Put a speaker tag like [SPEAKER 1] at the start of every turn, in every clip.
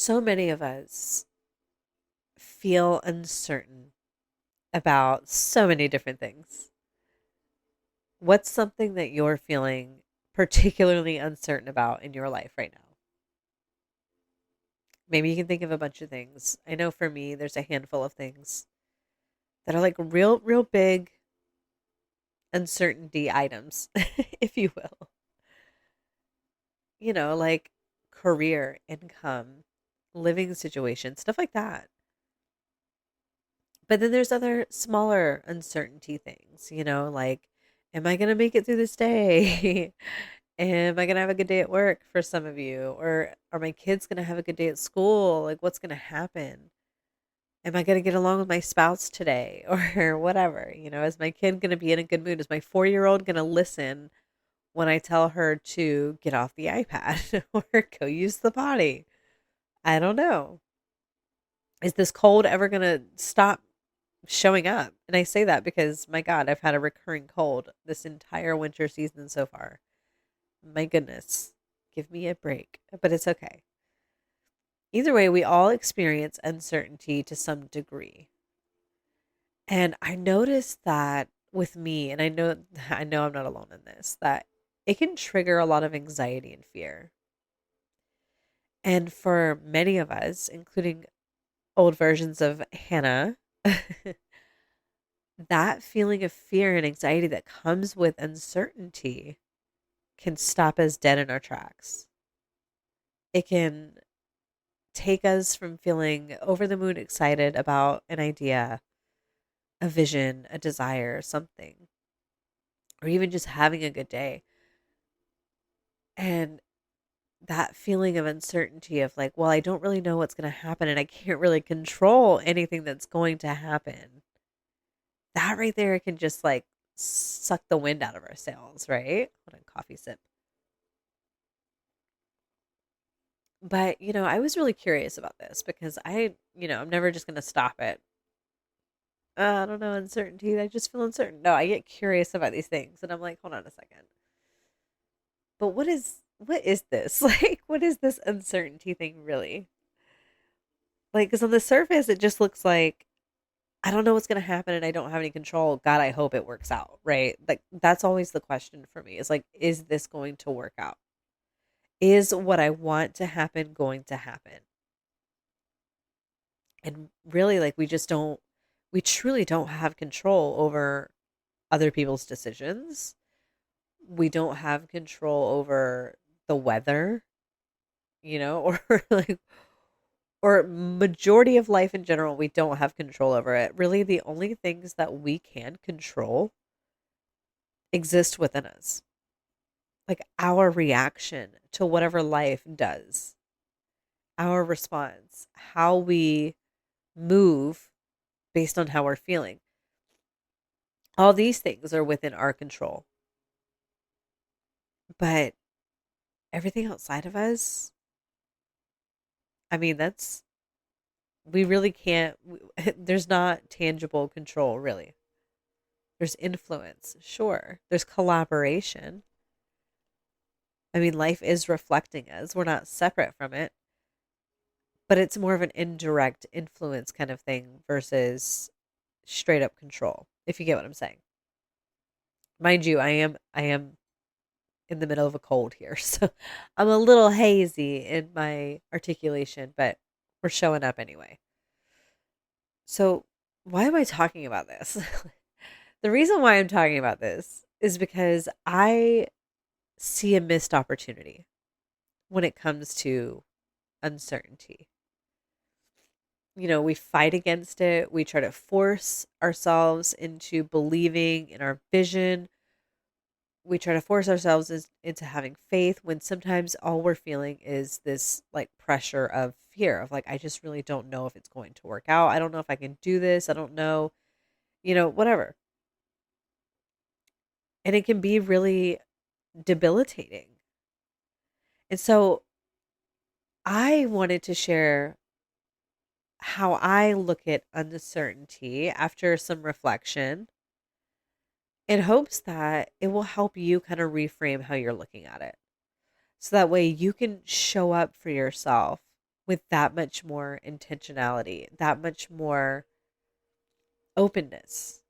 [SPEAKER 1] So many of us feel uncertain about so many different things. What's something that you're feeling particularly uncertain about in your life right now? Maybe you can think of a bunch of things. I know for me, there's a handful of things that are like real big uncertainty items, if you will. Like career, income, living situation, stuff like that. But then there's other smaller uncertainty things, like, am I going to make it through this day? Am I going to have a good day at work for some of you? Or are my kids going to have a good day at school? Like, what's going to happen? Am I going to get along with my spouse today? Or whatever, is my kid going to be in a good mood? Is my 4-year-old going to listen when I tell her to get off the iPad or go use the potty? I don't know. Is this cold ever going to stop showing up? And I say that because, my God, I've had a recurring cold this entire winter season so far. My goodness, give me a break. But it's okay. Either way, we all experience uncertainty to some degree. And I noticed that with me, and I know I'm not alone in this, that it can trigger a lot of anxiety and fear. And for many of us, including old versions of Hannah, that feeling of fear and anxiety that comes with uncertainty can stop us dead in our tracks. It can take us from feeling over the moon excited about an idea, a vision, a desire, something, or even just having a good day. And that feeling of uncertainty of like, well, I don't really know what's going to happen and I can't really control anything that's going to happen. That right there can just like suck the wind out of our sails, right? Hold on, coffee sip. But, I was really curious about this because I'm never just going to stop it. I don't know, uncertainty. I just feel uncertain. No, I get curious about these things and I'm like, hold on a second. But what is this? Like, what is this uncertainty thing really? Like, because on the surface, it just looks like I don't know what's going to happen and I don't have any control. God, I hope it works out, right? Like, that's always the question for me is like, is this going to work out? Is what I want to happen going to happen? And really, like, we truly don't have control over other people's decisions. We don't have control over the weather, or like, or majority of life in general, we don't have control over it. Really, the only things that we can control exist within us. Like our reaction to whatever life does, our response, how we move based on how we're feeling. All these things are within our control. But everything outside of us, I mean, we really can't, there's not tangible control, really. There's influence, sure. There's collaboration. I mean, life is reflecting us. We're not separate from it, but it's more of an indirect influence kind of thing versus straight up control, if you get what I'm saying. Mind you, I am in the middle of a cold here, so I'm a little hazy in my articulation, but we're showing up anyway. So, why am I talking about this? The reason why I'm talking about this is because I see a missed opportunity when it comes to uncertainty. We fight against it. We try to force ourselves into believing in our vision. We try to force ourselves into having faith when sometimes all we're feeling is this like pressure of fear of like, I just really don't know if it's going to work out. I don't know if I can do this. I don't know, whatever. And it can be really debilitating. And so I wanted to share how I look at uncertainty after some reflection in hopes that it will help you kind of reframe how you're looking at it. So that way you can show up for yourself with that much more intentionality, that much more openness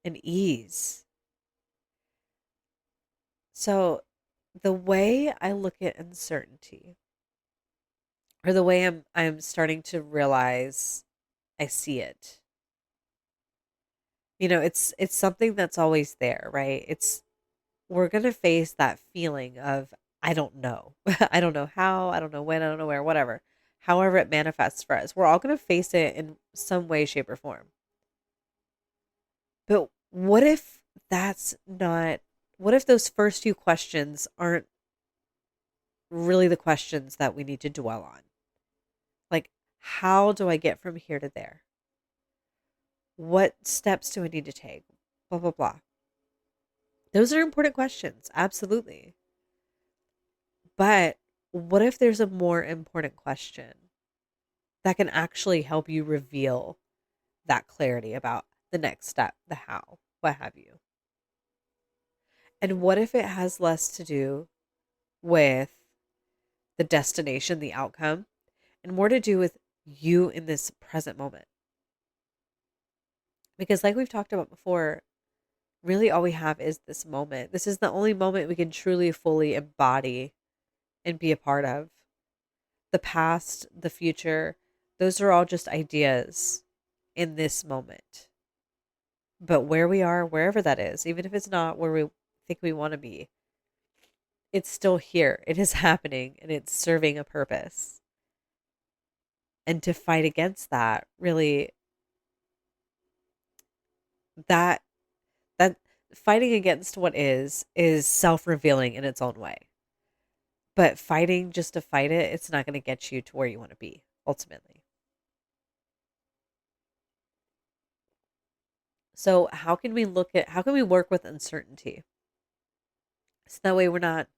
[SPEAKER 1] and ease. So, the way I look at uncertainty, or the way I'm starting to realize I see it. It's something that's always there, right? It's We're going to face that feeling of I don't know. I don't know how, I don't know when, I don't know where, whatever. However it manifests for us. We're all going to face it in some way, shape, or form. But what if that's not what if those first few questions aren't really the questions that we need to dwell on? Like, how do I get from here to there? What steps do I need to take? Blah, blah, blah. Those are important questions. Absolutely. But what if there's a more important question that can actually help you reveal that clarity about the next step, the how, what have you? And what if it has less to do with the destination, the outcome, and more to do with you in this present moment? Because, like we've talked about before, really all we have is this moment. This is the only moment we can truly, fully embody and be a part of. The past, the future, those are all just ideas in this moment. But where we are, wherever that is, even if it's not where we think we want to be, it's still here. It is happening and it's serving a purpose. And to fight against that, really, that that fighting against what is self-revealing in its own way. But fighting just to fight it, it's not going to get you to where you want to be ultimately. So how can we work with uncertainty? So that way we're not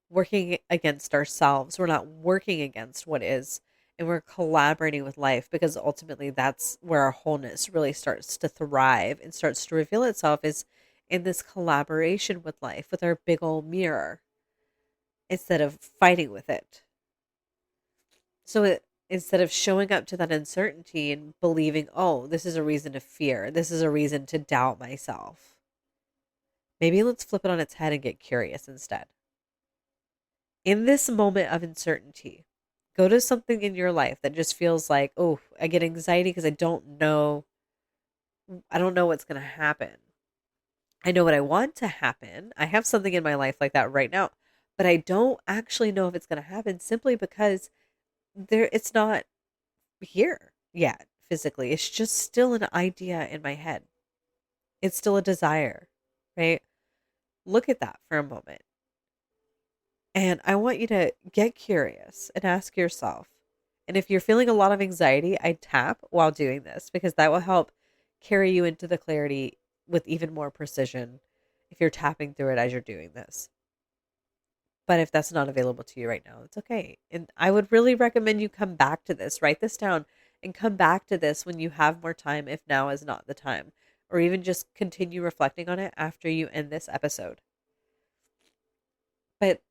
[SPEAKER 1] working against ourselves. We're not working against what is, and we're collaborating with life, because ultimately that's where our wholeness really starts to thrive and starts to reveal itself, is in this collaboration with life, with our big old mirror, instead of fighting with it. Instead of showing up to that uncertainty and believing, oh, this is a reason to fear, this is a reason to doubt myself, maybe let's flip it on its head and get curious instead. In this moment of uncertainty, go to something in your life that just feels like, oh, I get anxiety because I don't know what's going to happen. I know what I want to happen. I have something in my life like that right now, but I don't actually know if it's going to happen, simply because it's not here yet physically. It's just still an idea in my head. It's still a desire, right? Look at that for a moment. And I want you to get curious and ask yourself. And if you're feeling a lot of anxiety, I tap while doing this, because that will help carry you into the clarity with even more precision if you're tapping through it as you're doing this. But if that's not available to you right now, it's okay. And I would really recommend you come back to this, write this down, and come back to this when you have more time, if now is not the time, or even just continue reflecting on it after you end this episode. But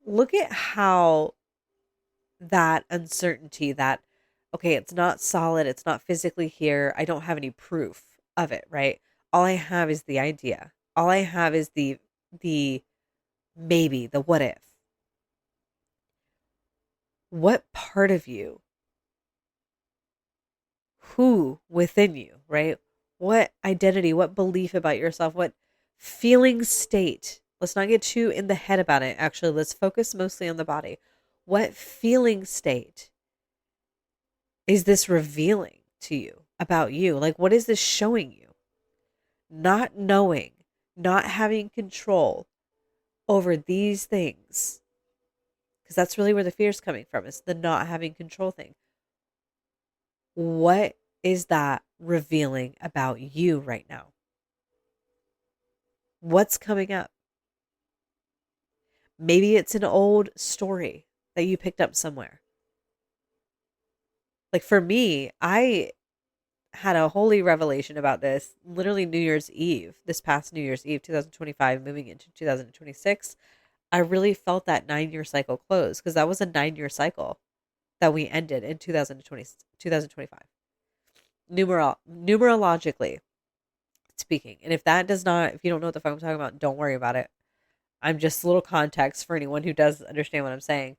[SPEAKER 1] look at how that uncertainty, that, okay, it's not solid, it's not physically here, I don't have any proof of it, right? All I have is the idea. All I have is the maybe, the what if. What part of you, who within you, right? What identity, what belief about yourself, what feeling state? Let's not get too in the head about it. Actually, let's focus mostly on the body. What feeling state is this revealing to you about you? Like, what is this showing you? Not knowing, not having control over these things. Because that's really where the fear is coming from, is the not having control thing. What is that revealing about you right now? What's coming up? Maybe it's an old story that you picked up somewhere. Like for me, I had a holy revelation about this literally New Year's Eve, this past New Year's Eve, 2025, moving into 2026. I really felt that 9-year cycle close, because that was a 9-year cycle. that we ended in 2020, 2025, numerologically speaking. And if that does not, if you don't know what the fuck I'm talking about, don't worry about it. I'm just a little context for anyone who does understand what I'm saying.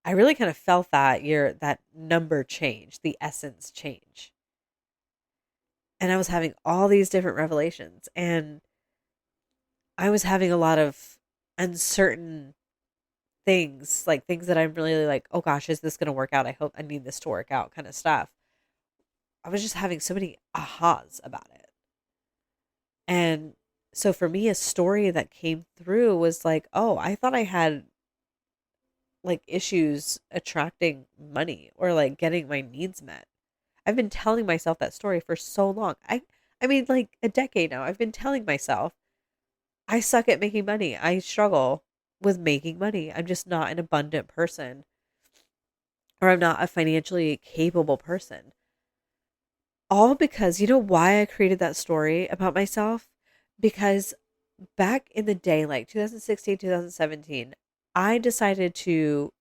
[SPEAKER 1] I really kind of felt that number change, the essence change. And I was having all these different revelations, and I was having a lot of uncertain things, like things that I'm really like, oh gosh, is this going to work out? I hope I need this to work out kind of stuff. I was just having so many ahas about it. And so for me, a story that came through was like, oh, I thought I had like issues attracting money or like getting my needs met. I've been telling myself that story for so long. I mean like a decade now. I've been telling myself I suck at making money. I struggle with making money. I'm just not an abundant person, or I'm not a financially capable person. All because, you know why I created that story about myself? Because back in the day, like 2016, 2017, I decided to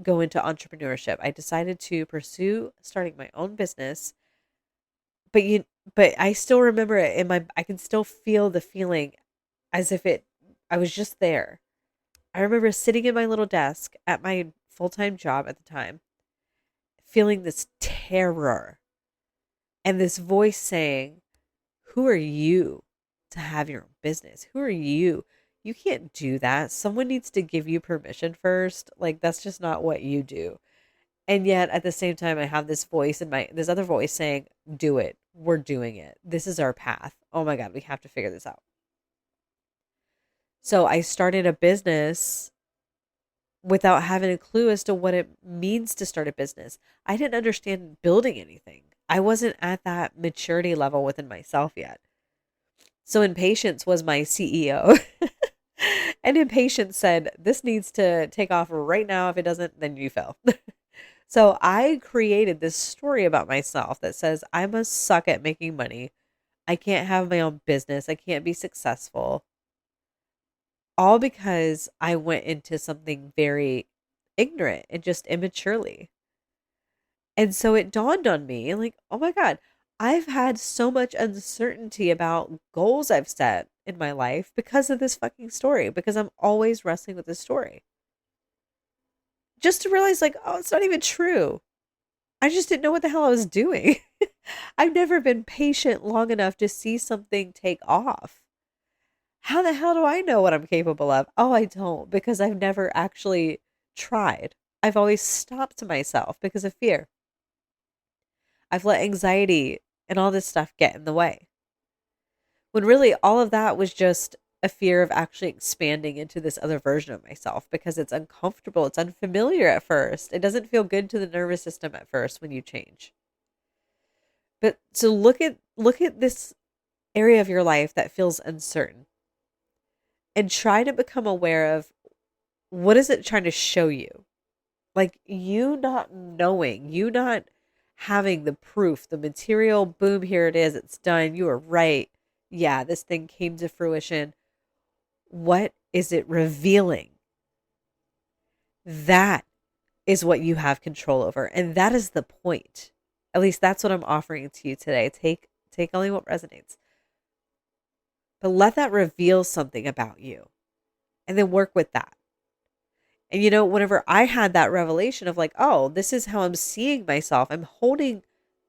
[SPEAKER 1] go into entrepreneurship. I decided to pursue starting my own business. But but I still remember it in my, I can still feel the feeling as if I was just there. I remember sitting in my little desk at my full-time job at the time, feeling this terror and this voice saying, who are you to have your own business? Who are you? You can't do that. Someone needs to give you permission first. Like, that's just not what you do. And yet at the same time, I have this voice in this other voice saying, do it. We're doing it. This is our path. Oh my God, we have to figure this out. So I started a business without having a clue as to what it means to start a business. I didn't understand building anything. I wasn't at that maturity level within myself yet. So impatience was my CEO. And impatience said, this needs to take off right now. If it doesn't, then you fail. So I created this story about myself that says I must suck at making money. I can't have my own business. I can't be successful. All because I went into something very ignorant and just immaturely. And so it dawned on me like, oh my God, I've had so much uncertainty about goals I've set in my life because of this fucking story, because I'm always wrestling with this story. Just to realize, like, oh, it's not even true. I just didn't know what the hell I was doing. I've never been patient long enough to see something take off. How the hell do I know what I'm capable of? Oh, I don't, because I've never actually tried. I've always stopped myself because of fear. I've let anxiety and all this stuff get in the way. When really all of that was just a fear of actually expanding into this other version of myself because it's uncomfortable. It's unfamiliar at first. It doesn't feel good to the nervous system at first when you change. But so look at this area of your life that feels uncertain and try to become aware of what is it trying to show you? Like you not knowing, you not having the proof, the material, boom, here it is, it's done. You are right. Yeah, this thing came to fruition. What is it revealing? That is what you have control over. And that is the point. At least that's what I'm offering to you today. Take only what resonates. But let that reveal something about you. And then work with that. And whenever I had that revelation of like, oh, this is how I'm seeing myself, I'm holding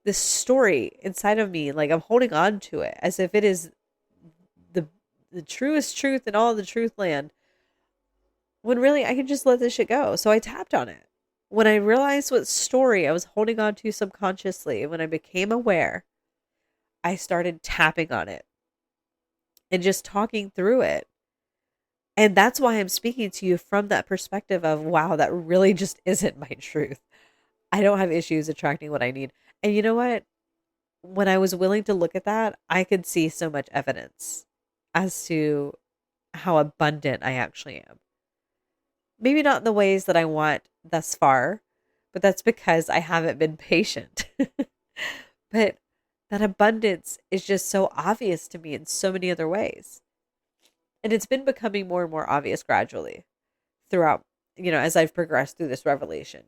[SPEAKER 1] this story inside of me, like I'm holding on to it as if it is the truest truth in all the truth land. When really I can just let this shit go. So I tapped on it. When I realized what story I was holding on to subconsciously, when I became aware, I started tapping on it and just talking through it. And that's why I'm speaking to you from that perspective of, wow, that really just isn't my truth. I don't have issues attracting what I need. And you know what? When I was willing to look at that, I could see so much evidence as to how abundant I actually am. Maybe not in the ways that I want thus far, but that's because I haven't been patient. But that abundance is just so obvious to me in so many other ways. And it's been becoming more and more obvious gradually throughout, as I've progressed through this revelation.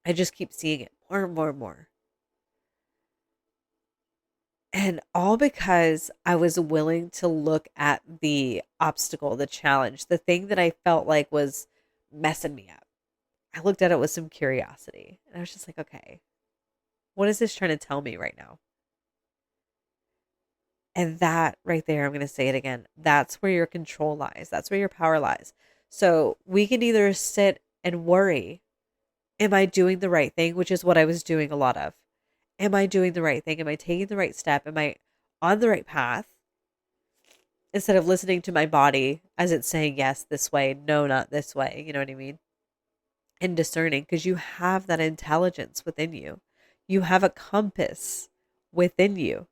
[SPEAKER 1] I just keep seeing it more and more and more. And all because I was willing to look at the obstacle, the challenge, the thing that I felt like was messing me up. I looked at it with some curiosity and I was just like, okay, what is this trying to tell me right now? And that right there, I'm going to say it again. That's where your control lies. That's where your power lies. So we can either sit and worry, am I doing the right thing? Which is what I was doing a lot of. Am I doing the right thing? Am I taking the right step? Am I on the right path? Instead of listening to my body as it's saying yes this way, no, not this way. You know what I mean? And discerning, because you have that intelligence within you. You have a compass within you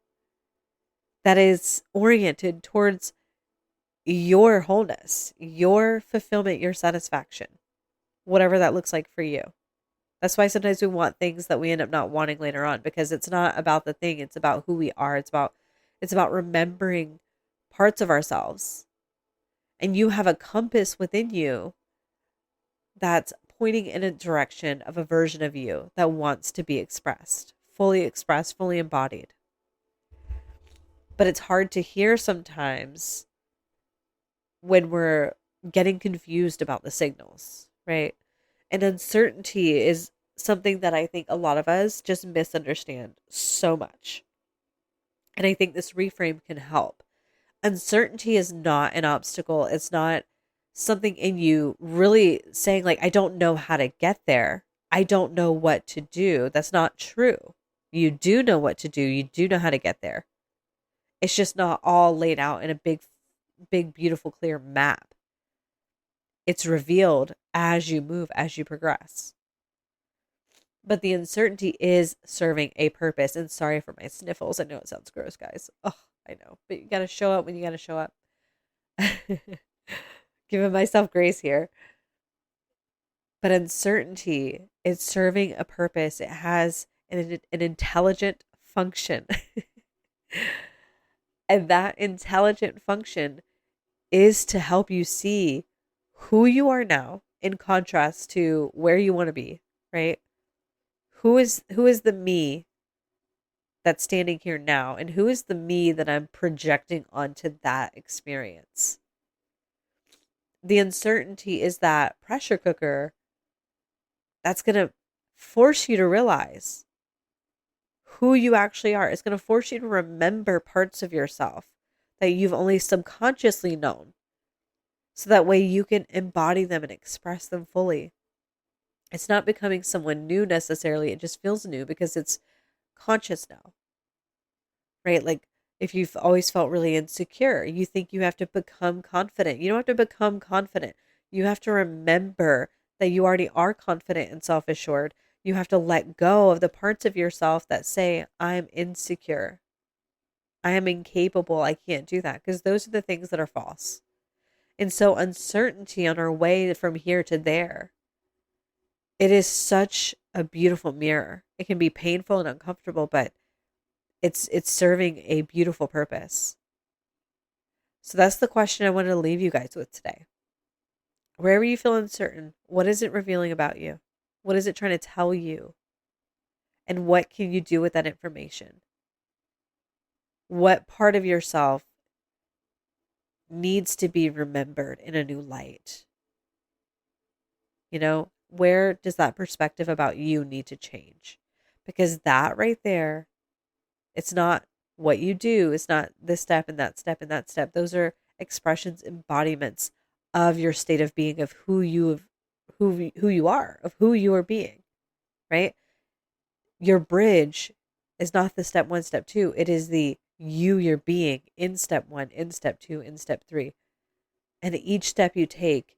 [SPEAKER 1] that is oriented towards your wholeness, your fulfillment, your satisfaction, whatever that looks like for you. That's why sometimes we want things that we end up not wanting later on, because it's not about the thing, it's about who we are. It's about remembering parts of ourselves. And you have a compass within you that's pointing in a direction of a version of you that wants to be expressed, fully embodied. But it's hard to hear sometimes when we're getting confused about the signals, right? And uncertainty is something that I think a lot of us just misunderstand so much. And I think this reframe can help. Uncertainty is not an obstacle. It's not something in you really saying, like, I don't know how to get there. I don't know what to do. That's not true. You do know what to do. You do know how to get there. It's just not all laid out in a big, beautiful, clear map. It's revealed as you move, as you progress. But the uncertainty is serving a purpose. And sorry for my sniffles. I know it sounds gross, guys. Oh, I know. But you got to show up when you got to show up. Giving myself grace here. But uncertainty is serving a purpose. It has an intelligent function. And that intelligent function is to help you see who you are now in contrast to where you want to be, right? Who is the me that's standing here now, and who is the me that I'm projecting onto that experience? The uncertainty is that pressure cooker that's going to force you to realize who you actually are. It's going to force you to remember parts of yourself that you've only subconsciously known, so that way you can embody them and express them fully. It's not becoming someone new necessarily. It just feels new because it's conscious now, right? Like if you've always felt really insecure, you think you have to become confident. You don't have to become confident. You have to remember that you already are confident and self assured. You have to let go of the parts of yourself that say, I'm insecure. I am incapable. I can't do that, because those are the things that are false. And so uncertainty on our way from here to there, it is such a beautiful mirror. It can be painful and uncomfortable, but it's serving a beautiful purpose. So that's the question I wanted to leave you guys with today. Wherever you feel uncertain, what is it revealing about you? What is it trying to tell you? And what can you do with that information? What part of yourself needs to be remembered in a new light? You know, where does that perspective about you need to change? Because that right there, it's not what you do. It's not this step and that step and that step. Those are expressions, embodiments of your state of being, of who you are, of who you are being, right? Your bridge is not the step one, step two. It is the you're being in step one, in step two, in step three. And each step you take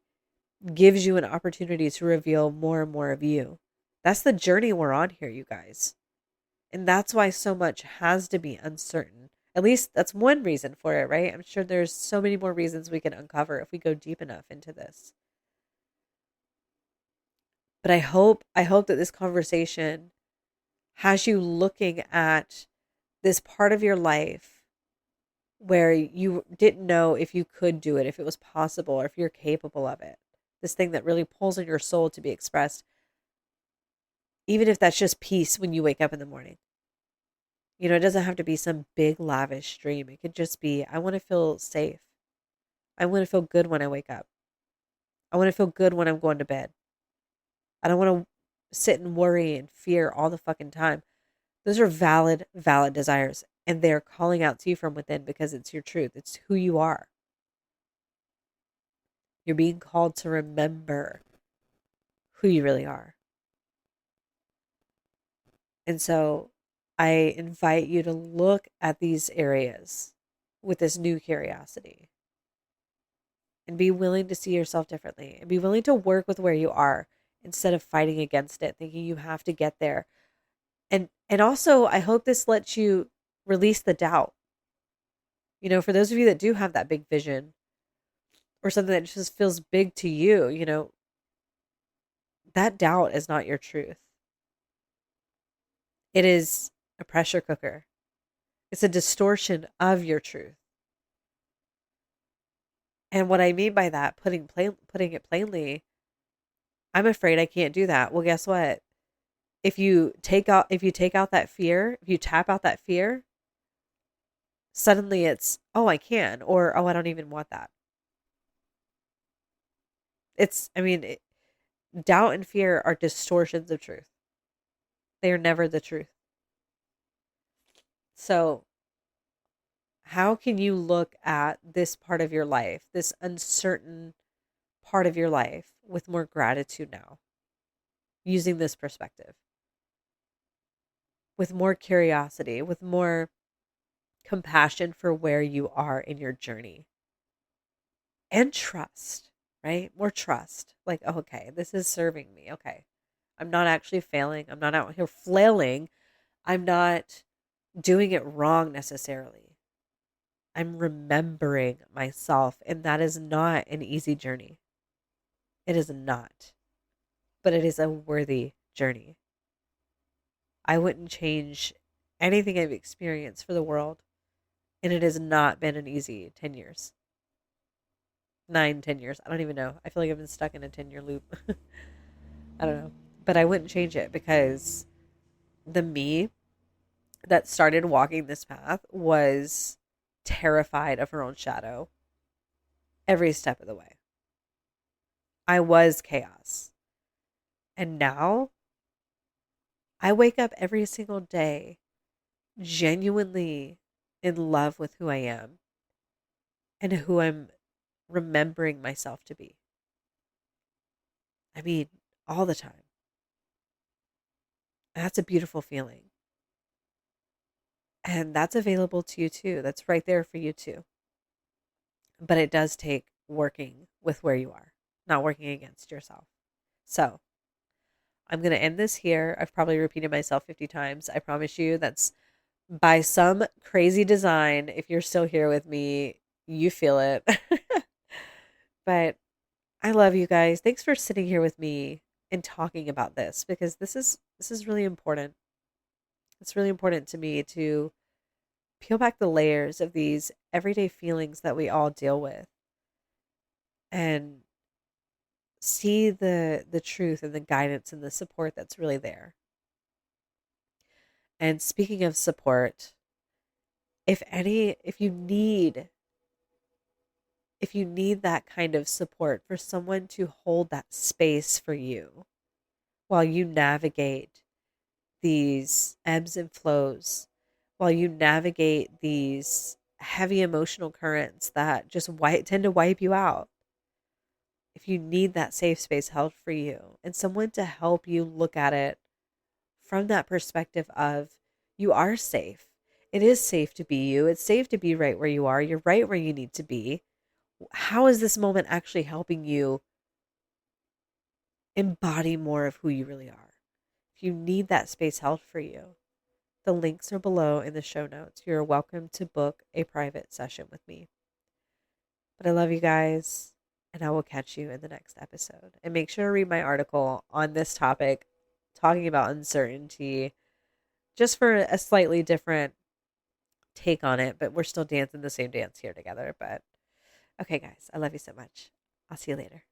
[SPEAKER 1] gives you an opportunity to reveal more and more of you. That's the journey we're on here, you guys. And that's why so much has to be uncertain. At least that's one reason for it, right? I'm sure there's so many more reasons we can uncover if we go deep enough into this. But I hope that this conversation has you looking at this part of your life where you didn't know if you could do it, if it was possible, or if you're capable of it. This thing that really pulls in your soul to be expressed. Even if that's just peace when you wake up in the morning. It doesn't have to be some big lavish dream. It could just be, I want to feel safe. I want to feel good when I wake up. I want to feel good when I'm going to bed. I don't want to sit and worry and fear all the fucking time. Those are valid, valid desires. And they're calling out to you from within because it's your truth. It's who you are. You're being called to remember who you really are. And so I invite you to look at these areas with this new curiosity and be willing to see yourself differently and be willing to work with where you are instead of fighting against it, thinking you have to get there. And also, I hope this lets you release the doubt. For those of you that do have that big vision or something that just feels big to you, that doubt is not your truth. It is a pressure cooker. It's a distortion of your truth. And what I mean by that, putting it plainly, I'm afraid I can't do that. Well, guess what? If you take out that fear, if you tap out that fear, suddenly it's, oh, I can, or oh, I don't even want that. Doubt and fear are distortions of truth. They are never the truth. So, how can you look at this part of your life, this uncertain part of your life, with more gratitude now, using this perspective, with more curiosity, with more compassion for where you are in your journey, and trust, right? More trust. Like, oh, okay, this is serving me. Okay. I'm not actually failing. I'm not out here flailing. I'm not doing it wrong necessarily. I'm remembering myself, and that is not an easy journey. It is not, but it is a worthy journey. I wouldn't change anything I've experienced for the world, and it has not been an easy 10 years. 9, 10 years. I don't even know. I feel like I've been stuck in a 10-year loop. I don't know. But I wouldn't change it because the me that started walking this path was terrified of her own shadow every step of the way. I was chaos. And now I wake up every single day genuinely in love with who I am and who I'm remembering myself to be. I mean, all the time. That's a beautiful feeling. And that's available to you too. That's right there for you too. But it does take working with where you are, not working against yourself. So I'm going to end this here. I've probably repeated myself 50 times. I promise you that's by some crazy design. If you're still here with me, you feel it. But I love you guys. Thanks for sitting here with me and talking about this because this is really important. It's really important to me to peel back the layers of these everyday feelings that we all deal with and see the truth and the guidance and the support that's really there. And speaking of support, if you need that kind of support for someone to hold that space for you while you navigate these ebbs and flows, while you navigate these heavy emotional currents that just tend to wipe you out. If you need that safe space held for you and someone to help you look at it from that perspective of you are safe. It is safe to be you. It's safe to be right where you are. You're right where you need to be. How is this moment actually helping you embody more of who you really are? If you need that space held for you, the links are below in the show notes. You're welcome to book a private session with me. But I love you guys, and I will catch you in the next episode. And make sure to read my article on this topic, talking about uncertainty, just for a slightly different take on it. But we're still dancing the same dance here together. But okay, guys, I love you so much. I'll see you later.